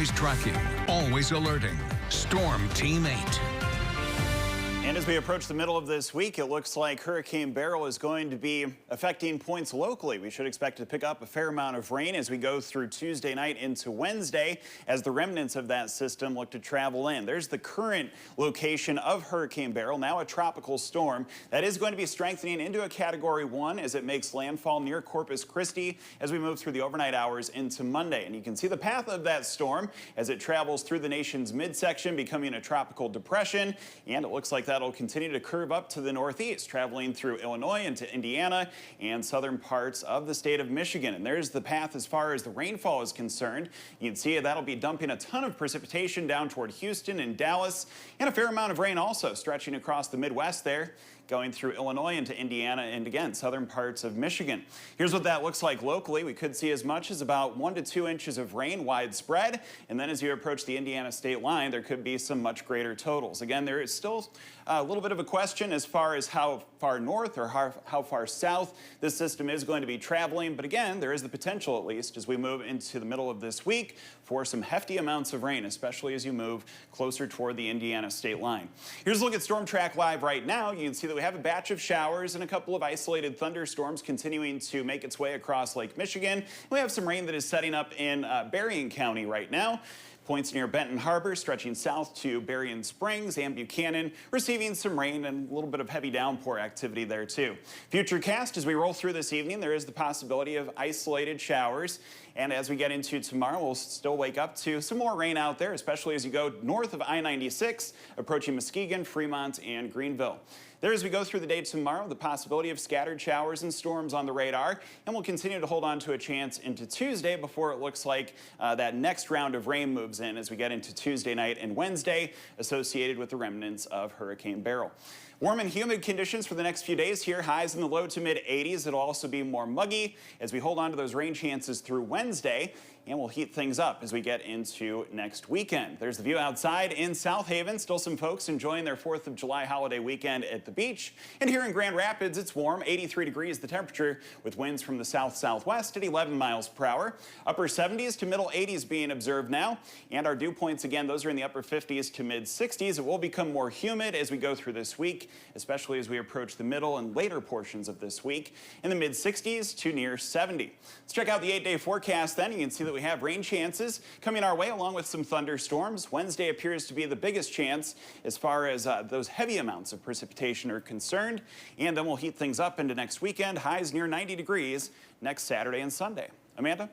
Always tracking, always alerting. Storm Team 8. And as we approach the middle of this week, it looks like Hurricane Beryl is going to be affecting points locally. We should expect to pick up a fair amount of rain as we go through Tuesday night into Wednesday as the remnants of that system look to travel in. There's the current location of Hurricane Beryl, now a tropical storm that is going to be strengthening into a Category 1 as it makes landfall near Corpus Christi as we move through the overnight hours into Monday. And you can see the path of that storm as it travels through the nation's midsection, becoming a tropical depression, and it looks like that'll continue to curve up to the northeast, traveling through Illinois into Indiana and southern parts of the state of Michigan. And there's the path as far as the rainfall is concerned. You can see that'll be dumping a ton of precipitation down toward Houston and Dallas, and a fair amount of rain also stretching across the Midwest there, going through Illinois into Indiana and again southern parts of Michigan. Here's what that looks like locally. We could see as much as about 1 to 2 inches of rain widespread, and then as you approach the Indiana state line, there could be some much greater totals. Again, there is still a little bit of a question as far as how far north or how far south this system is going to be traveling, but again, there is the potential, at least as we move into the middle of this week, for some hefty amounts of rain, especially as you move closer toward the Indiana state line. Here's a look at Storm Track Live right now. You can see that we have a batch of showers and a couple of isolated thunderstorms continuing to make its way across Lake Michigan. We have some rain that is setting up in Berrien County right now. Points near Benton Harbor stretching south to Berrien Springs and Buchanan, receiving some rain and a little bit of heavy downpour activity there too. Futurecast, as we roll through this evening, there is the possibility of isolated showers. And as we get into tomorrow, we'll still wake up to some more rain out there, especially as you go north of I-96, approaching Muskegon, Fremont, and Greenville. There, as we go through the day tomorrow, the possibility of scattered showers and storms on the radar, and we'll continue to hold on to a chance into Tuesday before it looks like that next round of rain moves in as we get into Tuesday night and Wednesday, associated with the remnants of Hurricane Beryl. Warm and humid conditions for the next few days here, highs in the low to mid 80s. It'll also be more muggy as we hold on to those rain chances through Wednesday, and we'll heat things up as we get into next weekend. There's the view outside in South Haven. Still some folks enjoying their 4th of July holiday weekend at the beach. And here in Grand Rapids, it's warm, 83 degrees the temperature, with winds from the south-southwest at 11 miles per hour. Upper 70s to middle 80s being observed now. And our dew points, again, those are in the upper 50s to mid 60s. It will become more humid as we go through this week, especially as we approach the middle and later portions of this week, in the mid 60s to near 70. Let's check out the 8-day forecast then. You can see that we have rain chances coming our way along with some thunderstorms. Wednesday appears to be the biggest chance as far as those heavy amounts of precipitation are concerned. And then we'll heat things up into next weekend, highs near 90 degrees next Saturday and Sunday. Amanda?